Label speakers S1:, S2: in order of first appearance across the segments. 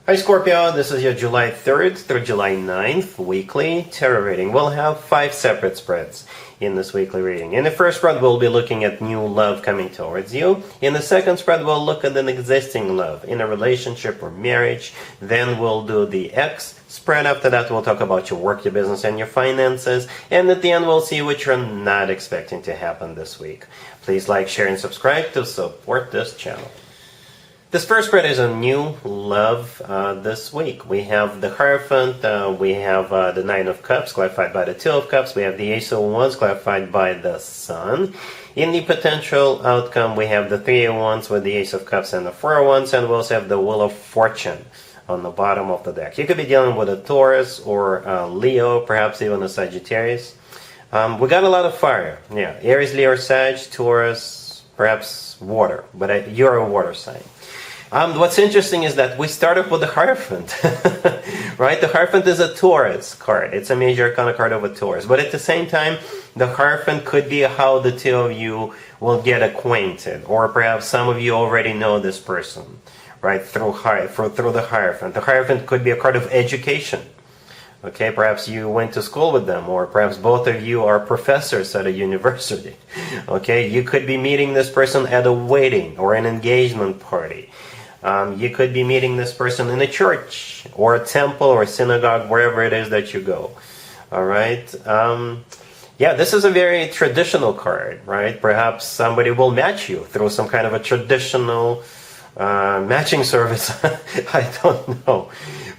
S1: Hi Scorpio, this is your July 3rd through July 9th weekly tarot reading. We'll have 5 separate spreads in this weekly reading. In the first spread, we'll be looking at new love coming towards you. In the second spread, we'll look at an existing love in a relationship or marriage. Then we'll do the X spread. After that, we'll talk about your work, your business, and your finances. And at the end, we'll see what you're not expecting to happen this week. Please like, share, and subscribe to support this channel. This first spread is a new love this week. We have the Hierophant, we have the Nine of Cups, clarified by the Two of Cups, we have the Ace of Wands, clarified by the Sun. In the potential outcome, we have the Three of Wands with the Ace of Cups and the Four of Wands, and we also have the Wheel of Fortune on the bottom of the deck. You could be dealing with a Taurus or a Leo, perhaps even a Sagittarius. We got a lot of fire, yeah. Aries, Leo, Sag, Taurus, perhaps water, but you're a water sign. What's interesting is that we start off with the Hierophant, right? The Hierophant is a Taurus card. It's a major arcana card of a Taurus. But at the same time, the Hierophant could be how the two of you will get acquainted. Or perhaps some of you already know this person, right, through the Hierophant. The Hierophant could be a card of education. Okay, perhaps you went to school with them, or perhaps both of you are professors at a university. Okay, you could be meeting this person at a wedding or an engagement party. You could be meeting this person in a church or a temple or a synagogue, wherever it is that you go. All right. Yeah, this is a very traditional card, right? Perhaps somebody will match you through some kind of a traditional matching service. I don't know.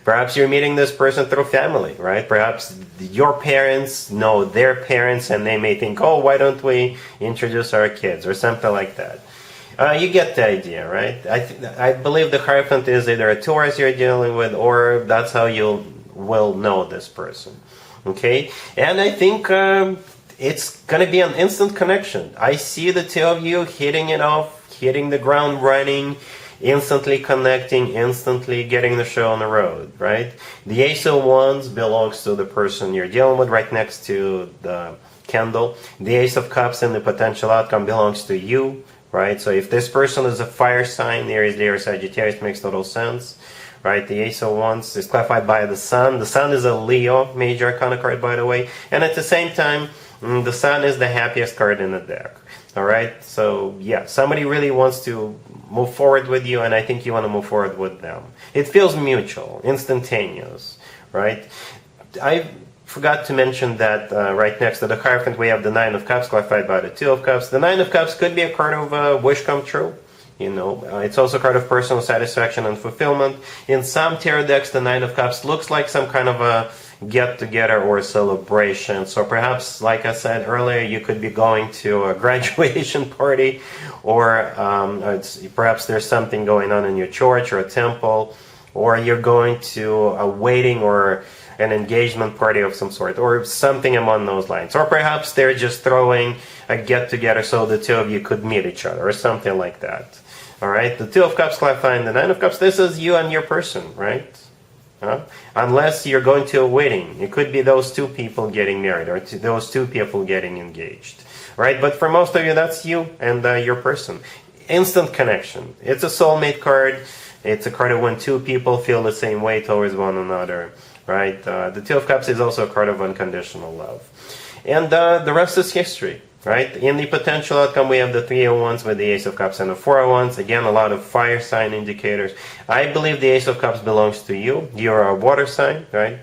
S1: Perhaps you're meeting this person through family, right? Perhaps your parents know their parents and they may think, oh, why don't we introduce our kids or something like that. You get the idea, right? I believe the Hierophant is either a Taurus you're dealing with, or that's how you will know this person. Okay? And I think it's going to be an instant connection. I see the two of you hitting it off, hitting the ground running, instantly connecting, instantly getting the show on the road, right? The Ace of Wands belongs to the person you're dealing with right next to the candle. The Ace of Cups and the potential outcome belongs to you. Right, so if this person is a fire sign, Aries, Leo, Sagittarius, makes total sense. Right, the Ace of Wands is clarified by the Sun. The Sun is a Leo, major arcana card, by the way. And at the same time, the Sun is the happiest card in the deck. All right, so yeah, somebody really wants to move forward with you, and I think you want to move forward with them. It feels mutual, instantaneous, right? I forgot to mention that right next to the Hierophant we have the Nine of Cups, clarified by the Two of Cups. The Nine of Cups could be a card of wish come true. You know, it's also a card of personal satisfaction and fulfillment. In some tarot decks, the Nine of Cups looks like some kind of a get-together or a celebration. So perhaps, like I said earlier, you could be going to a graduation party, or perhaps there's something going on in your church or a temple, or you're going to a wedding or an engagement party of some sort, or something among those lines. Or perhaps they're just throwing a get-together so the two of you could meet each other, or something like that. All right, the Two of Cups clarifying the Nine of Cups. This is you and your person, right? Unless you're going to a wedding. It could be those two people getting married, or those two people getting engaged, right? But for most of you, that's you and your person. Instant connection. It's a soulmate card. It's a card of when two people feel the same way towards one another. Right, the Two of Cups is also a card of unconditional love, and the rest is history. Right, in the potential outcome, we have the Three of Wands with the Ace of Cups and the Four of Wands. Again, a lot of fire sign indicators. I believe the Ace of Cups belongs to you. You're a water sign, right?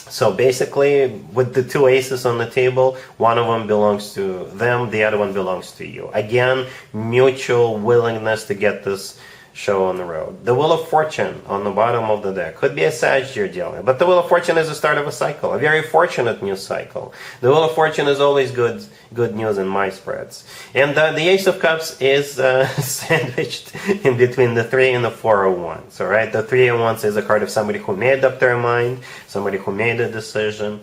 S1: So basically, with the two aces on the table, one of them belongs to them, the other one belongs to you. Again, mutual willingness to get this show on the road. The Wheel of Fortune on the bottom of the deck could be a Sag you're dealing with, but the Wheel of Fortune is the start of a cycle, a very fortunate new cycle. The Wheel of Fortune is always good news in my spreads. And the Ace of Cups is sandwiched in between the Three and the Four of Wands. All right, the Three of Wands is a card of somebody who made up their mind, somebody who made a decision.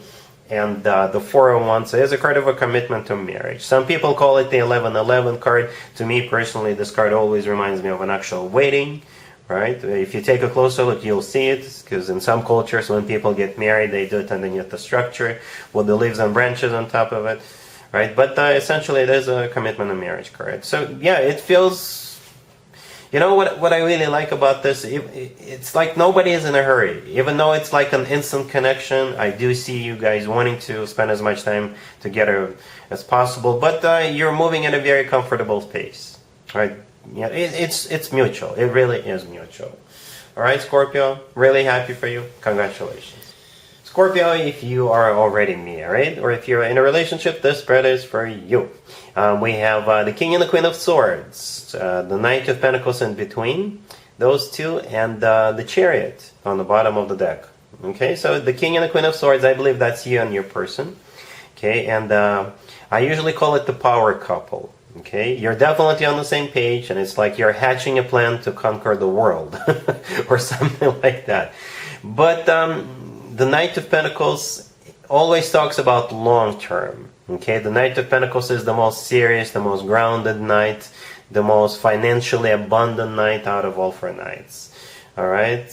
S1: And the Four of Wands is a card of a commitment to marriage. Some people call it the 11-11 card. To me personally, this card always reminds me of an actual wedding, right? If you take a closer look, you'll see it, because in some cultures, when people get married, they do it underneath the structure with the leaves and branches on top of it, right? But essentially, it is a commitment to marriage card. So yeah, it feels You know what I really like about this? It's like nobody is in a hurry. Even though it's like an instant connection, I do see you guys wanting to spend as much time together as possible, but you're moving at a very comfortable pace, right? Yeah, it's mutual. It really is mutual. All right, Scorpio, really happy for you. Congratulations. Scorpio, if you are already married or if you're in a relationship, this spread is for you. We have the King and the Queen of Swords, the Knight of Pentacles in between, those two, and the Chariot on the bottom of the deck. Okay, so the King and the Queen of Swords, I believe that's you and your person. Okay, and I usually call it the power couple. Okay, you're definitely on the same page, and it's like you're hatching a plan to conquer the world or something like that. But the Knight of Pentacles always talks about long term. Okay, the Knight of Pentacles is the most serious, the most grounded knight, the most financially abundant knight out of all four knights. All right,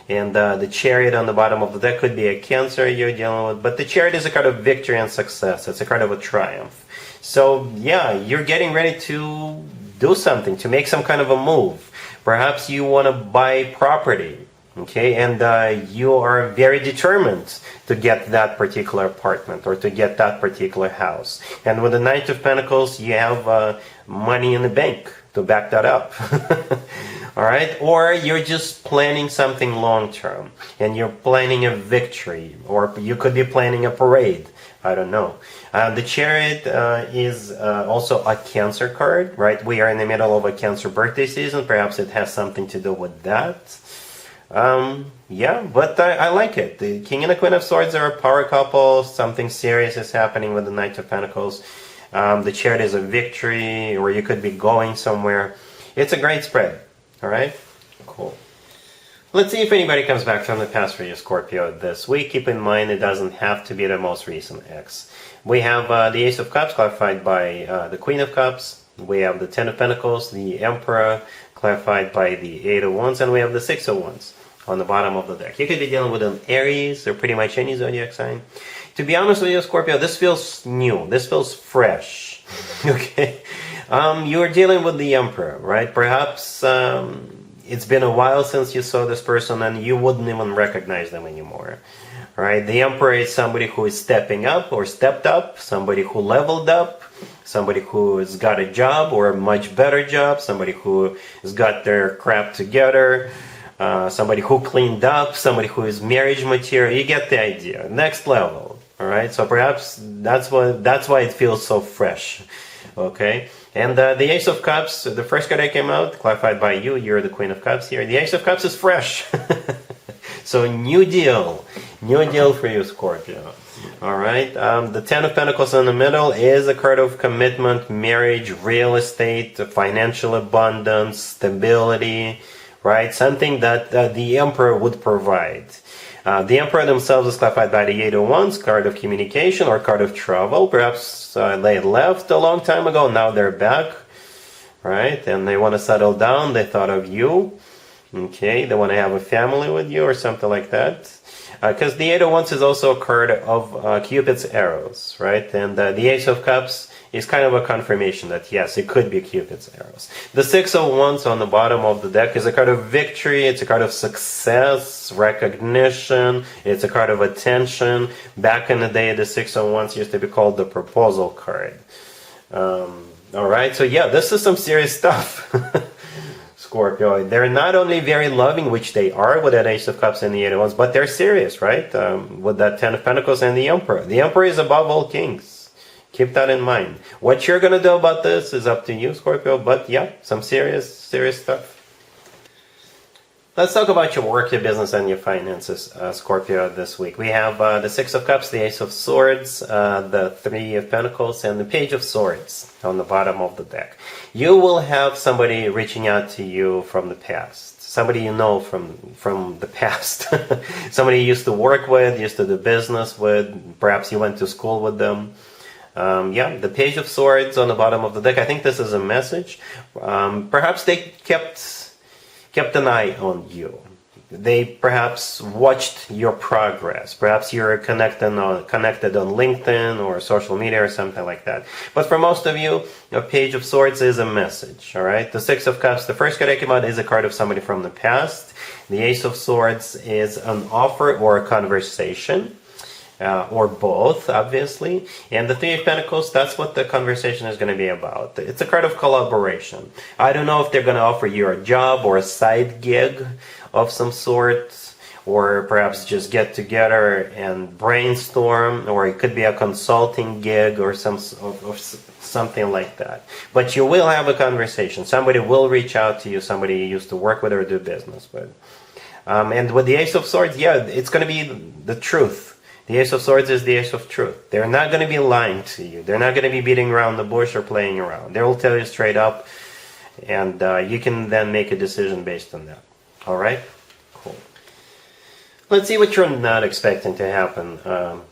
S1: and the Chariot on the bottom of the deck could be a Cancer you're dealing with, but the Chariot is a card of victory and success. It's a card of a triumph. So yeah, you're getting ready to do something, to make some kind of a move. Perhaps you want to buy property. Okay, and you are very determined to get that particular apartment or to get that particular house. And with the Knight of Pentacles, you have money in the bank to back that up. All right, or you're just planning something long term, and you're planning a victory, or you could be planning a parade. I don't know. The Chariot is also a Cancer card, right? We are in the middle of a Cancer birthday season. Perhaps it has something to do with that. Yeah, but I like it. The King and the Queen of Swords are a power couple. Something serious is happening with the Knight of Pentacles. The Chariot is a victory, or you could be going somewhere. It's a great spread. All right? Cool. Let's see if anybody comes back from the past for you, Scorpio, this week. Keep in mind, it doesn't have to be the most recent ex. We have the Ace of Cups clarified by the Queen of Cups. We have the Ten of Pentacles, the Emperor, clarified by the Eight of Wands, and we have the Six of Wands on the bottom of the deck. You could be dealing with an Aries or pretty much any zodiac sign. To be honest with you, Scorpio, this feels new. This feels fresh. Okay? You are dealing with the Emperor, right? Perhaps it's been a while since you saw this person and you wouldn't even recognize them anymore. Right? The Emperor is somebody who is stepping up or stepped up, somebody who leveled up, somebody who has got a job or a much better job, somebody who has got their crap together, somebody who cleaned up, somebody who is marriage material. You get the idea. Next level. All right. So perhaps that's why it feels so fresh. Okay. And the Ace of Cups, the first card that came out, clarified by you. You're the Queen of Cups here. The Ace of Cups is fresh. So new deal for you, Scorpio. All right. The Ten of Pentacles in the middle is a card of commitment, marriage, real estate, financial abundance, stability, right? Something that the Emperor would provide. The Emperor themselves is clarified by the Eight of Wands, card of communication or card of travel. Perhaps they left a long time ago, now they're back, right? And they want to settle down. They thought of you. Okay, they want to have a family with you or something like that. Because the Eight of Wands is also a card of Cupid's arrows, right? And the Ace of Cups is kind of a confirmation that, yes, it could be Cupid's arrows. The Six of Wands on the bottom of the deck is a card of victory. It's a card of success, recognition. It's a card of attention. Back in the day, the Six of Wands used to be called the proposal card. All right, so yeah, this is some serious stuff. Scorpio, they're not only very loving, which they are with that Ace of Cups and the Eight of Wands, but they're serious, right? With that Ten of Pentacles and the Emperor. The Emperor is above all kings. Keep that in mind. What you're going to do about this is up to you, Scorpio, but yeah, some serious stuff. Let's talk about your work, your business, and your finances, Scorpio, this week. We have the Six of Cups, the Ace of Swords, the Three of Pentacles, and the Page of Swords on the bottom of the deck. You will have somebody reaching out to you from the past. Somebody you know from the past. Somebody you used to work with, used to do business with. Perhaps you went to school with them. Yeah, the Page of Swords on the bottom of the deck. I think this is a message. Perhaps they kept an eye on you. they perhaps watched your progress. Perhaps you're connected on LinkedIn or social media or something like that. But for most of you, a Page of Swords is a message, all right? The Six of Cups, the first card I came out, is a card of somebody from the past. The Ace of Swords is an offer or a conversation. Or both, obviously. And the Three of Pentacles, that's what the conversation is going to be about. It's a card of collaboration. I don't know if they're going to offer you a job or a side gig of some sort, or perhaps just get together and brainstorm, or it could be a consulting gig or something like that. But you will have a conversation. Somebody will reach out to you, somebody you used to work with or do business with. And with the Ace of Swords, yeah, it's going to be the truth. The Ace of Swords is the Ace of Truth. They're not going to be lying to you. They're not going to be beating around the bush or playing around. They will tell you straight up, and you can then make a decision based on that. All right? Cool. Let's see what you're not expecting to happen,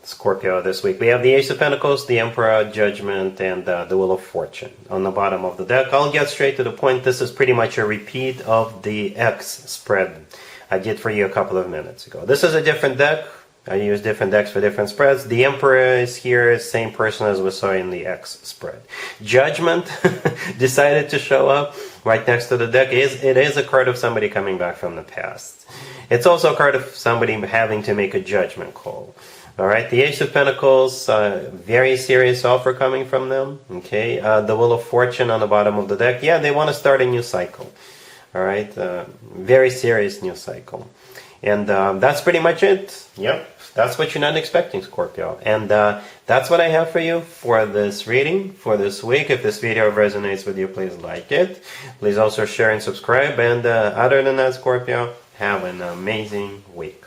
S1: Scorpio, this week. We have the Ace of Pentacles, the Emperor, Judgment, and the Wheel of Fortune on the bottom of the deck. I'll get straight to the point. This is pretty much a repeat of the X spread I did for you a couple of minutes ago. This is a different deck. I use different decks for different spreads. The Emperor is here, same person as we saw in the X spread. Judgment decided to show up right next to the deck. It is a card of somebody coming back from the past. It's also a card of somebody having to make a judgment call. All right, the Ace of Pentacles, very serious offer coming from them. Okay, the Wheel of Fortune on the bottom of the deck. Yeah, they want to start a new cycle. All right, very serious new cycle. And that's pretty much it. Yep, that's what you're not expecting, Scorpio. And that's what I have for you for this reading, for this week. If this video resonates with you, please like it. Please also share and subscribe. And other than that, Scorpio, have an amazing week.